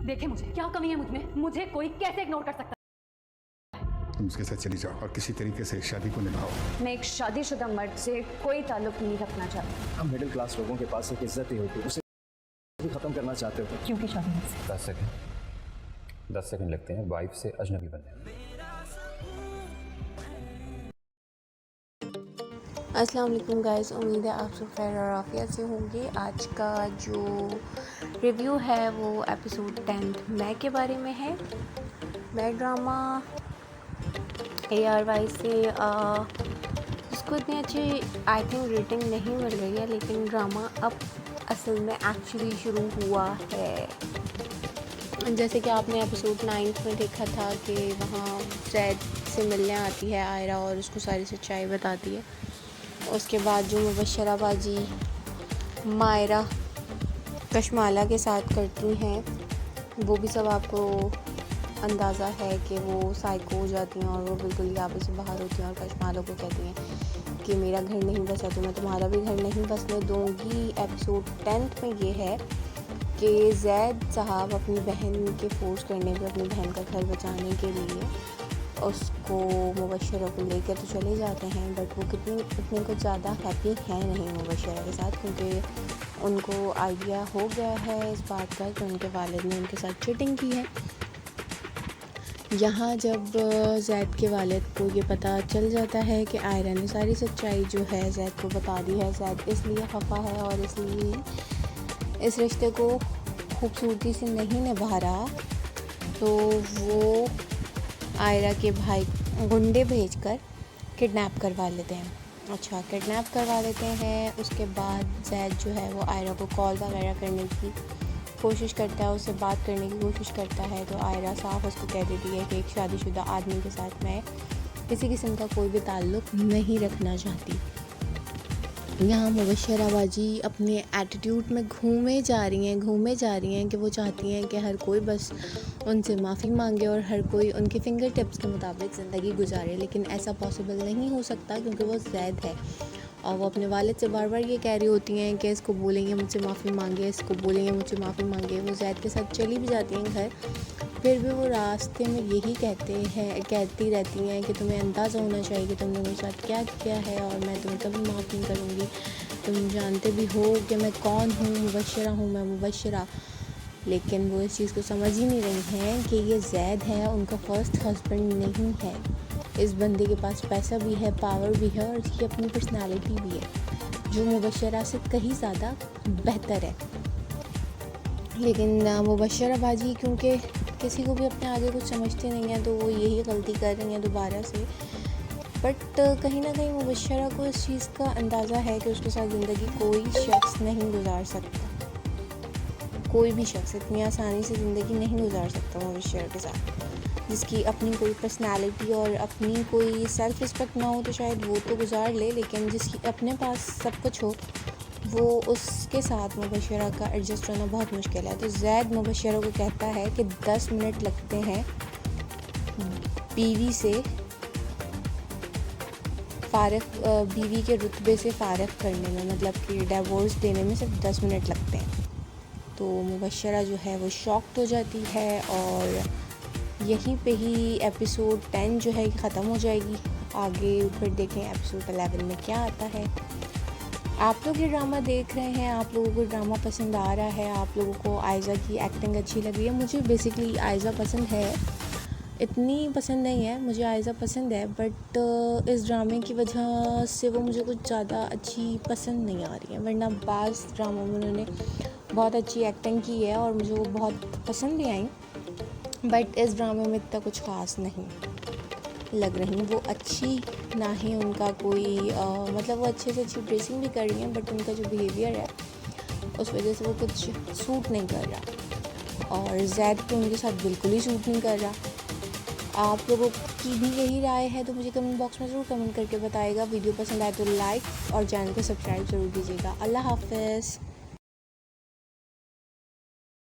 देखे मुझे, क्या कमी है मुझ में? मुझे कोई कैसे इग्नोर कर सकता है? तुम उसके साथ चली जाओ और किसी तरीके से शादी को निभाओ। मैं एक शादीशुदा मर्द से कोई ताल्लुक नहीं रखना चाहती। हम मिडिल क्लास लोगों के पास एक इज्जत ही होती है, उसे भी खत्म करना चाहते हो। क्योंकि शादी में 10 सेकंड लगते हैं वाइफ से अजनबी बनने में। अस्सलाम वालेकुम गाइस, उम्मीद है आप सब खैर और आफियत से होंगे। आज का जो रिव्यू है वो एपिसोड 10 मैं के बारे में है। मैं ड्रामा ARY से इसको इतनी अच्छी आई थिंक रेटिंग नहीं मिल रही है, लेकिन ड्रामा अब असल में एक्चुअली शुरू हुआ है। जैसे कि आपने एपिसोड 9 में देखा था कि वहाँ जैद से मिलने आती है आयरा और उसको सारी सच्चाई बताती है। उसके बाद जो मुबशरा बाजी मायरा कशमाला के साथ करती हैं वो भी सब आपको अंदाज़ा है कि वो साइको हो जाती हैं और वो बिल्कुल ही आपस से बाहर होती हैं और कशमाला को कहती हैं कि मेरा घर नहीं बसा तो मैं तुम्हारा भी घर नहीं बसने दूँगी। एपिसोड 10 में ये है कि जैद साहब अपनी बहन के फोर्स करने पे अपनी बहन का घर बचाने के लिए उसको मुबशरा को लेकर तो चले जाते हैं, बट वो इतने कुछ ज़्यादा हैप्पी हैं नहीं मुबशरा के साथ, क्योंकि उनको आइडिया हो गया है इस बात का कि उनके वालिद ने उनके साथ चीटिंग की है। यहाँ जब जैद के वालिद को ये पता चल जाता है कि आयरा ने सारी सच्चाई जो है जैद को बता दी है, जैद इसलिए खफा है और इसलिए इस रिश्ते को खूबसूरती से नहीं निभा रहा, तो वो आयरा के भाई गुंडे भेजकर किडनैप करवा लेते हैं। अच्छा, किडनैप करवा लेते हैं। उसके बाद जैद जो है वो आयरा को कॉल वगैरह करने की कोशिश करता है, उससे बात करने की कोशिश करता है, तो आयरा साफ उसको कह देती है कि एक शादीशुदा आदमी के साथ मैं किसी किस्म का कोई भी ताल्लुक़ नहीं रखना चाहती। यहाँ मुबशरा बाजी अपने एटीट्यूड में घूमे जा रही हैं कि वो चाहती हैं कि हर कोई बस उनसे माफ़ी मांगे और हर कोई उनके फिंगर टिप्स के मुताबिक ज़िंदगी गुजारे, लेकिन ऐसा पॉसिबल नहीं हो सकता क्योंकि वो जैद है और वो अपने वालिद से बार बार ये कह रही होती हैं कि इसको बोलेंगे मुझसे माफ़ी मांगे, इसको बोलेंगे मुझसे माफ़ी मांगे। वो जैद के साथ चली भी जाती हैं घर, फिर भी वो रास्ते में यही कहती रहती हैं कि तुम्हें अंदाज़ा होना चाहिए कि तुमने मेरे साथ क्या किया है और मैं तुम्हें कभी माफ़ नहीं करूँगी। तुम जानते भी हो कि मैं कौन हूँ, मैं मुबशरा। लेकिन वो इस चीज़ को समझ ही नहीं रही हैं कि ये जैद है, उनका फर्स्ट हस्बैंड नहीं है। इस बंदे के पास पैसा भी है, पावर भी है और इसकी अपनी पर्सनालिटी भी है जो मुबशरा से कहीं ज़्यादा बेहतर है। लेकिन मुबशरा बाजी क्योंकि किसी को भी अपने आगे कुछ समझती नहीं है, तो वो यही गलती कर रही हैं दोबारा से। बट कहीं ना कहीं मुबशरा को इस चीज़ का अंदाज़ा है कि उसके साथ ज़िंदगी कोई शख्स नहीं गुजार सकता, कोई भी शख्स इतनी आसानी से ज़िंदगी नहीं गुजार सकता मुबशरा के साथ, जिसकी अपनी कोई पर्सनालिटी और अपनी कोई सेल्फ रिस्पेक्ट ना हो तो शायद वो तो गुजार ले, लेकिन जिसकी अपने पास सब कुछ हो वो उसके साथ मुबशरा का एडजस्ट होना बहुत मुश्किल है। तो जैद मुबशरा को कहता है कि 10 मिनट लगते हैं बीवी के रुतबे से फ़ारिग करने में, मतलब कि डिवोर्स देने में सिर्फ 10 मिनट लगते हैं। तो मुबशरा जो है वो शॉक्ड हो जाती है और यहीं पे ही एपिसोड 10 जो है ख़त्म हो जाएगी। आगे फिर देखें एपिसोड 11 में क्या आता है। आप लोग ये ड्रामा देख रहे हैं, आप लोगों को ड्रामा पसंद आ रहा है, आप लोगों को आयज़ा की एक्टिंग अच्छी लग रही है। मुझे बेसिकली आयज़ा पसंद है, इतनी पसंद नहीं है, मुझे आयज़ा पसंद है, बट इस ड्रामे की वजह से वो मुझे कुछ ज़्यादा अच्छी पसंद नहीं आ रही है। वरना बाज़ ड्रामों में उन्होंने बहुत अच्छी एक्टिंग की है और मुझे वो बहुत पसंद भी आई, बट इस ड्रामे में इतना कुछ ख़ास नहीं लग रही। वो अच्छी ना ही उनका कोई मतलब वो अच्छे से अच्छी ड्रेसिंग भी कर रही हैं, बट उनका जो बिहेवियर है उस वजह से वो कुछ सूट नहीं कर रहा और जैद तो उनके साथ बिल्कुल ही सूट नहीं कर रहा। आप लोगों की भी यही राय है तो मुझे कमेंट बॉक्स में ज़रूर कमेंट करके बताइएगा। वीडियो पसंद आए तो लाइक और चैनल को सब्सक्राइब ज़रूर कीजिएगा। अल्लाह हाफ़िज़।